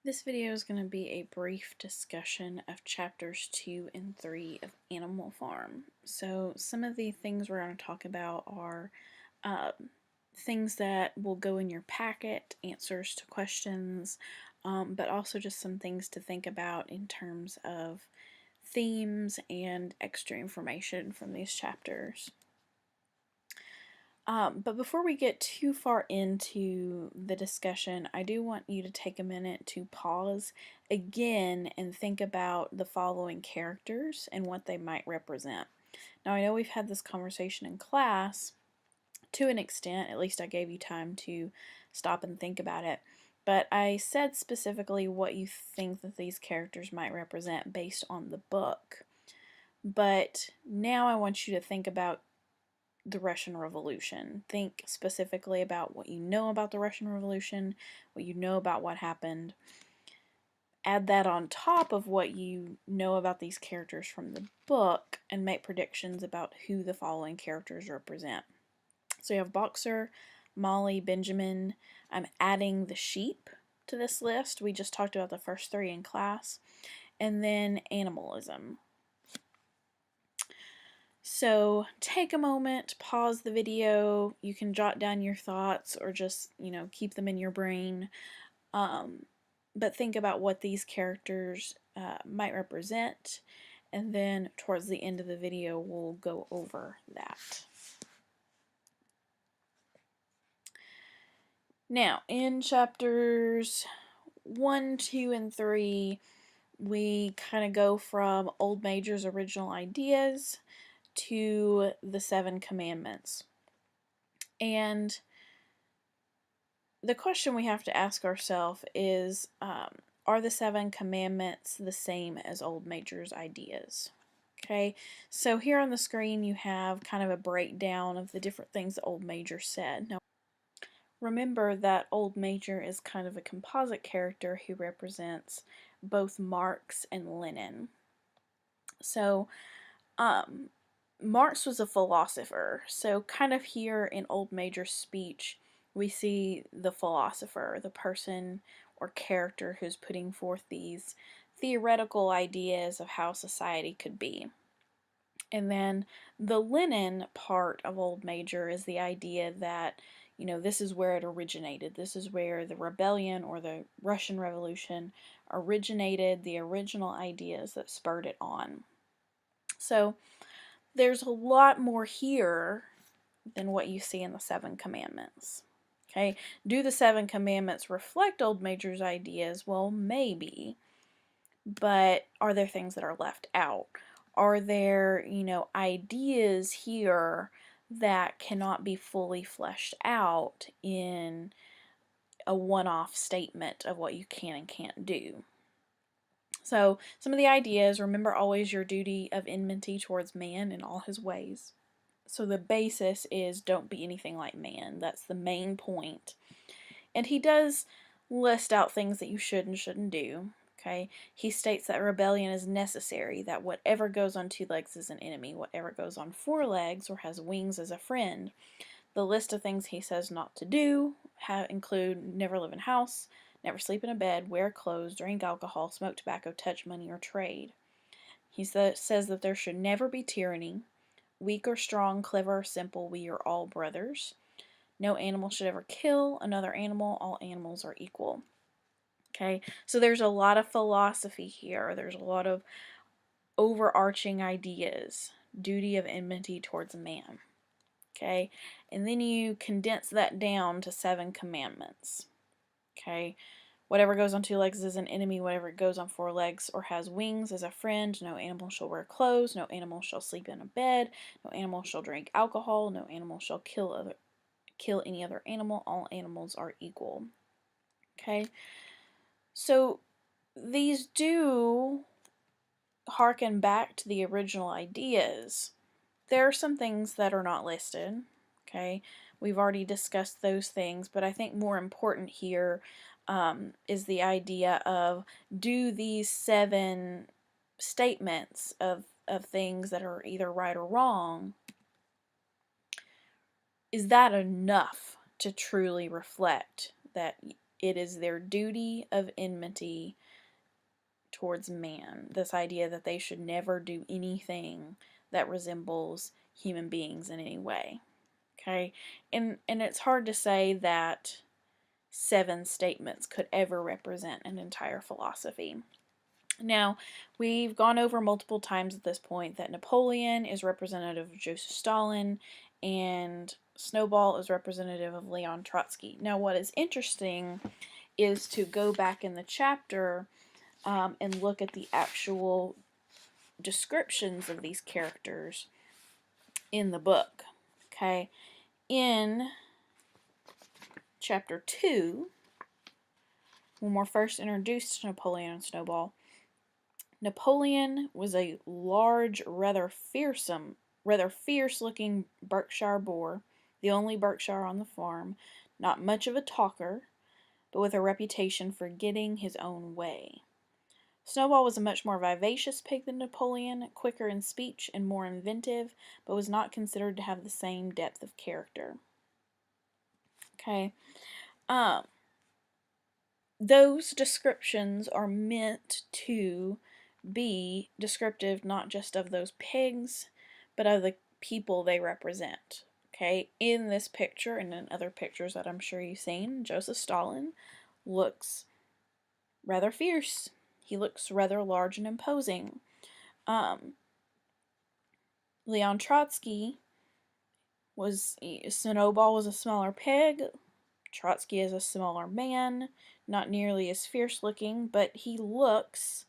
This video is going to be a brief discussion of chapters 2 and 3 of Animal Farm. So some of the things we're going to talk about are things that will go in your packet, answers to questions, but also just some things to think about in terms of themes and extra information from these chapters. But before we get too far into the discussion, I do want you to take a minute to pause again and think about the following characters and what they might represent. Now, I know we've had this conversation in class to an extent, at least I gave you time to stop and think about it, but I said specifically what you think that these characters might represent based on the book. But now I want you to think about the Russian Revolution. Think specifically about what you know about the Russian Revolution, what you know about what happened. Add that on top of what you know about these characters from the book and make predictions about who the following characters represent. So you have Boxer, Molly, Benjamin. I'm adding the sheep to this list. We just talked about the first three in class. And then animalism. So take a moment, pause the video. You can jot down your thoughts or just, keep them in your brain. But think about what these characters might represent. And then towards the end of the video, we'll go over that. Now, in chapters 1, 2, and 3, we kind of go from Old Major's original ideas to the 7 commandments. And the question we have to ask ourselves is, are the 7 commandments the same as Old Major's ideas? Okay, so here on the screen you have kind of a breakdown of the different things that Old Major said. Now, remember that Old Major is kind of a composite character who represents both Marx and Lenin. So, Marx was a philosopher, so kind of here in Old Major's speech, we see the philosopher, the person or character who's putting forth these theoretical ideas of how society could be. And then the Lenin part of Old Major is the idea that, this is where it originated. This is where the rebellion or the Russian Revolution originated, the original ideas that spurred it on. So, there's a lot more here than what you see in the 7 commandments. Okay, do the 7 commandments reflect Old Major's ideas? Well, maybe, but are there things that are left out? Are there, ideas here that cannot be fully fleshed out in a one-off statement of what you can and can't do? So, some of the ideas: remember always your duty of enmity towards man in all his ways. So the basis is don't be anything like man. That's the main point. And he does list out things that you should and shouldn't do. Okay, he states that rebellion is necessary, that whatever goes on 2 legs is an enemy, whatever goes on 4 legs or has wings is a friend. The list of things he says not to do include never live in a house, never sleep in a bed, wear clothes, drink alcohol, smoke tobacco, touch money, or trade. He says that there should never be tyranny. Weak or strong, clever or simple, we are all brothers. No animal should ever kill another animal. All animals are equal. Okay, so there's a lot of philosophy here. There's a lot of overarching ideas. Duty of enmity towards man. Okay, and then you condense that down to 7 commandments. Okay, whatever goes on 2 legs is an enemy, whatever goes on 4 legs or has wings is a friend. No animal shall wear clothes, no animal shall sleep in a bed, no animal shall drink alcohol, no animal shall kill any other animal. All animals are equal. Okay, so these do harken back to the original ideas. There are some things that are not listed. Okay, we've already discussed those things, but I think more important here is the idea of, do these 7 statements of things that are either right or wrong, is that enough to truly reflect that it is their duty of enmity towards man. This idea that they should never do anything that resembles human beings in any way. Okay? And it's hard to say that 7 statements could ever represent an entire philosophy. Now, we've gone over multiple times at this point that Napoleon is representative of Joseph Stalin and Snowball is representative of Leon Trotsky. Now, what is interesting is to go back in the chapter and look at the actual descriptions of these characters in the book. Okay, in chapter 2, when we're first introduced to Napoleon and Snowball, Napoleon was a large, rather fierce-looking Berkshire boar, the only Berkshire on the farm, not much of a talker, but with a reputation for getting his own way. Snowball was a much more vivacious pig than Napoleon, quicker in speech and more inventive, but was not considered to have the same depth of character. Okay. Those descriptions are meant to be descriptive not just of those pigs, but of the people they represent. Okay, in this picture and in other pictures that I'm sure you've seen, Joseph Stalin looks rather fierce. He looks rather large and imposing. Leon Trotsky Snowball was a smaller pig. Trotsky is a smaller man, not nearly as fierce looking, but he looks,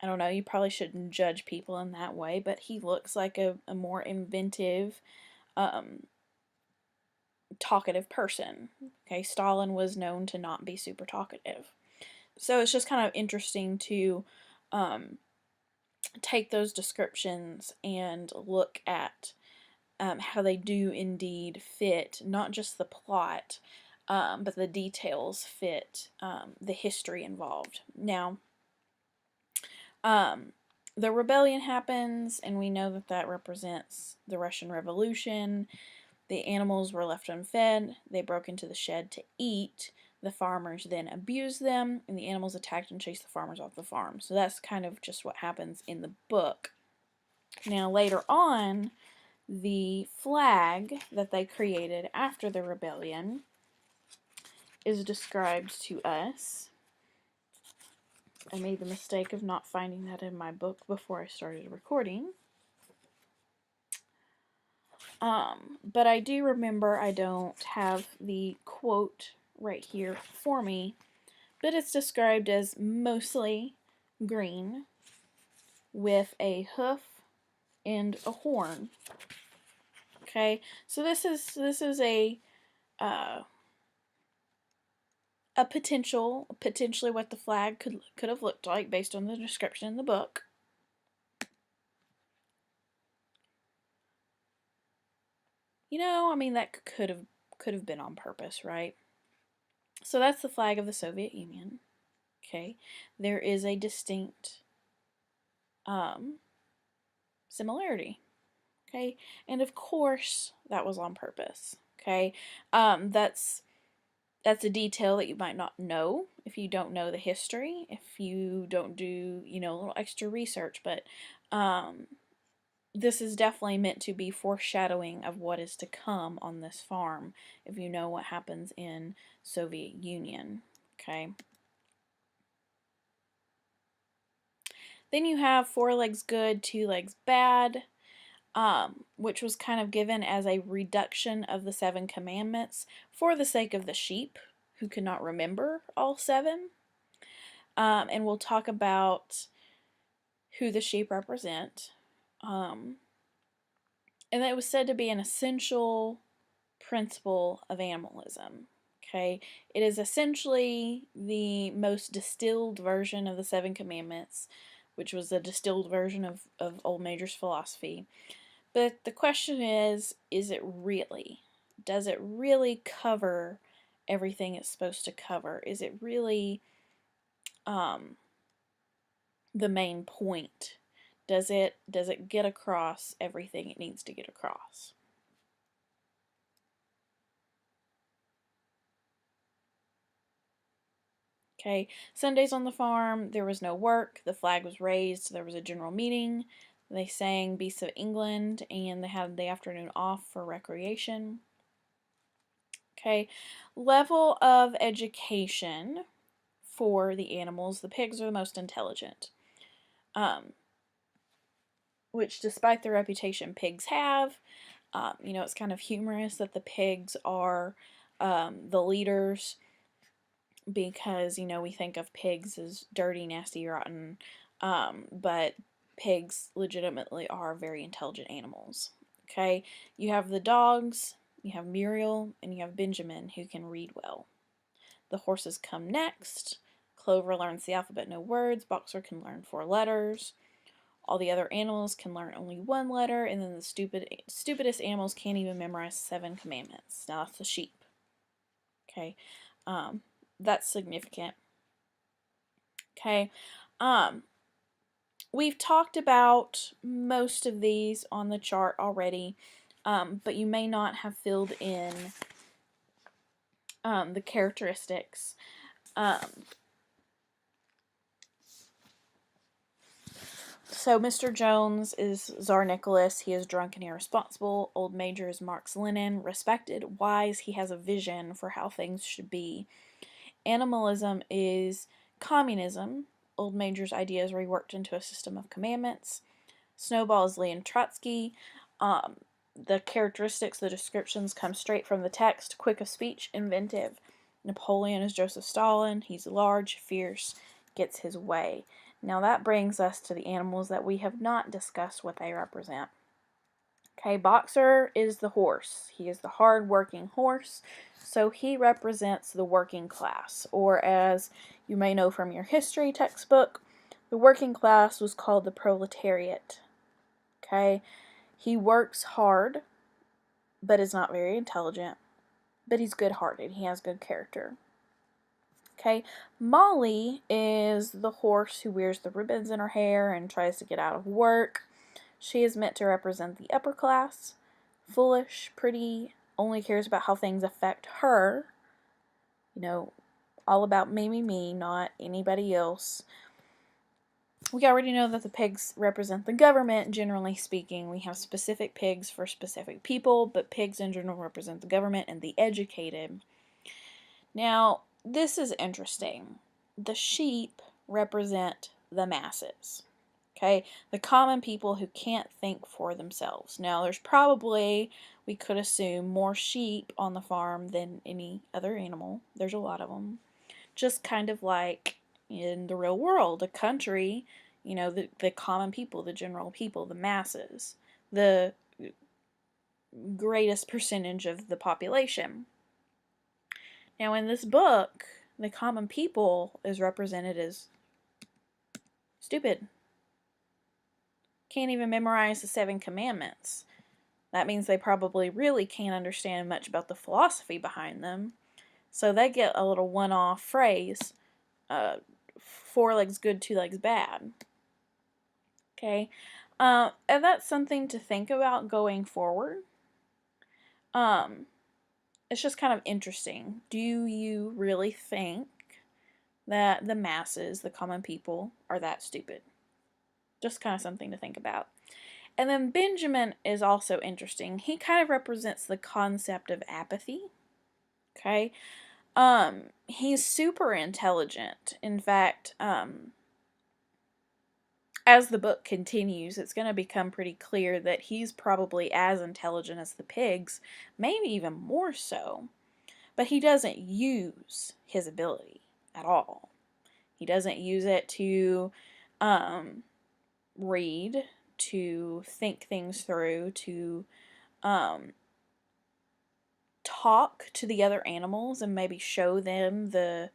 I don't know, you probably shouldn't judge people in that way, but he looks like a more inventive, talkative person. Okay, Stalin was known to not be super talkative. So it's just kind of interesting to take those descriptions and look at how they do indeed fit not just the plot, but the details fit the history involved. Now, the rebellion happens, and we know that that represents the Russian Revolution. The animals were left unfed. They broke into the shed to eat. The farmers then abused them, and the animals attacked and chased the farmers off the farm. So that's kind of just what happens in the book. Now, later on, the flag that they created after the rebellion is described to us. I made the mistake of not finding that in my book before I started recording. But I do remember, I don't have the quote right here for me, but it's described as mostly green with a hoof and a horn. Okay, so this is a potentially what the flag could have looked like based on the description in the book. You know, I mean, that could have been on purpose, right? So that's the flag of the Soviet Union. Okay, there is a distinct similarity. Okay, and of course that was on purpose. Okay, that's a detail that you might not know if you don't know the history, if you don't do, a little extra research, but this is definitely meant to be foreshadowing of what is to come on this farm if you know what happens in Soviet Union. Okay. Then you have 4 legs good, 2 legs bad, which was kind of given as a reduction of the 7 commandments for the sake of the sheep who could not remember all 7. And we'll talk about who the sheep represent. And it was said to be an essential principle of animalism. Okay, it is essentially the most distilled version of the 7 commandments, which was a distilled version of Old Major's philosophy. But the question is it really? Does it really cover everything it's supposed to cover? Is it really the main point? Does it get across everything it needs to get across? Okay, Sundays on the farm, there was no work, the flag was raised, there was a general meeting, they sang Beasts of England, and they had the afternoon off for recreation. Okay, level of education for the animals, the pigs are the most intelligent. Which, despite the reputation pigs have, it's kind of humorous that the pigs are the leaders because, we think of pigs as dirty, nasty, rotten, but pigs legitimately are very intelligent animals. Okay, you have the dogs, you have Muriel, and you have Benjamin who can read well. The horses come next. Clover learns the alphabet, no words. Boxer can learn 4 letters. All the other animals can learn only 1 letter, and then the stupidest animals can't even memorize 7 commandments. Now that's the sheep. Okay, that's significant. Okay, we've talked about most of these on the chart already, but you may not have filled in the characteristics. So Mr. Jones is Tsar Nicholas. He is drunk and irresponsible. Old Major is Marx Lenin. Respected, wise, he has a vision for how things should be. Animalism is communism. Old Major's ideas reworked into a system of commandments. Snowball is Leon Trotsky. The characteristics, the descriptions come straight from the text. Quick of speech, inventive. Napoleon is Joseph Stalin. He's large, fierce, gets his way. Now that brings us to the animals that we have not discussed what they represent. Okay, Boxer is the horse. He is the hard-working horse, so he represents the working class, or as you may know from your history textbook, the working class was called the proletariat. Okay, he works hard, but is not very intelligent, but he's good-hearted. He has good character. Okay, Molly is the horse who wears the ribbons in her hair and tries to get out of work. She is meant to represent the upper class. Foolish, pretty, only cares about how things affect her. All about me, not anybody else. We already know that the pigs represent the government, generally speaking. We have specific pigs for specific people, but pigs in general represent the government and the educated. Now, this is interesting. The sheep represent the masses. Okay, the common people who can't think for themselves. Now, there's probably, we could assume, more sheep on the farm than any other animal. There's a lot of them. Just kind of like in the real world, a country, the common people, the general people, the masses, the greatest percentage of the population. Now, in this book, the common people is represented as stupid. Can't even memorize the 7 commandments. That means they probably really can't understand much about the philosophy behind them. So they get a little one-off phrase, 4 legs good, 2 legs bad. Okay? And that's something to think about going forward. It's just kind of interesting. Do you really think that the masses, the common people, are that stupid? Just kind of something to think about. And then Benjamin is also interesting. He kind of represents the concept of apathy. Okay? He's super intelligent. In fact, as the book continues, it's going to become pretty clear that he's probably as intelligent as the pigs, maybe even more so. But he doesn't use his ability at all. He doesn't use it to read, to think things through, to talk to the other animals and maybe show them the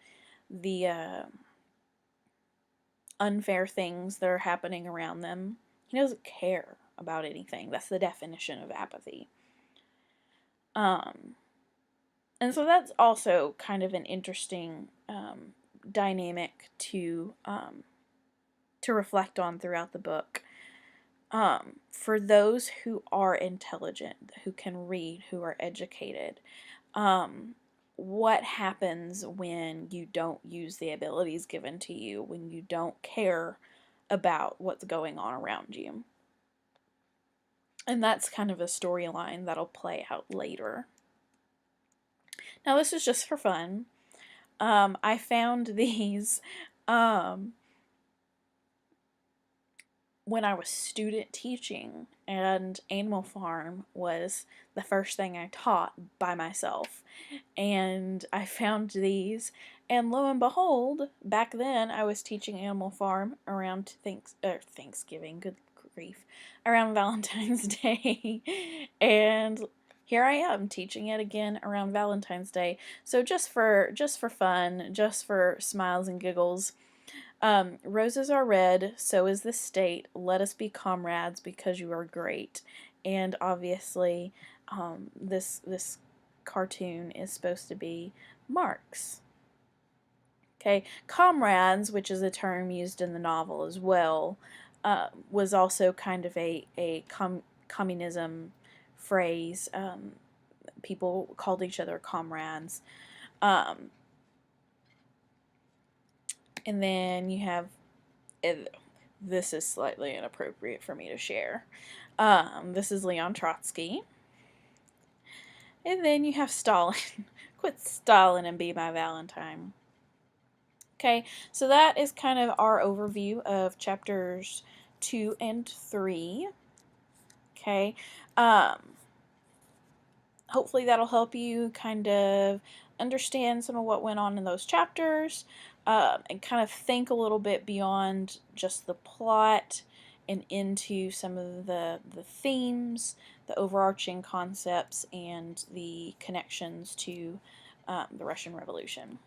unfair things that are happening around them. He doesn't care about anything. That's the definition of apathy. And so that's also kind of an interesting dynamic to reflect on throughout the book. For those who are intelligent, who can read, who are educated, what happens when you don't use the abilities given to you, when you don't care about what's going on around you. And that's kind of a storyline that'll play out later. Now, this is just for fun. I found these when I was student teaching, and Animal Farm was the first thing I taught by myself. And I found these, and lo and behold, back then I was teaching Animal Farm around Thanksgiving, good grief, around Valentine's Day. And here I am teaching it again around Valentine's Day. So just for fun, just for smiles and giggles, roses are red, so is the state. Let us be comrades because you are great. And obviously, this cartoon is supposed to be Marx. Okay, comrades, which is a term used in the novel as well, was also kind of a communism phrase. People called each other comrades. And then you have, this is slightly inappropriate for me to share. This is Leon Trotsky. And then you have Stalin. Quit Stalin and be my Valentine. Okay, so that is kind of our overview of chapters 2 and 3. Okay, hopefully that'll help you kind of understand some of what went on in those chapters, and kind of think a little bit beyond just the plot and into some of the themes, the overarching concepts, and the connections to the Russian Revolution.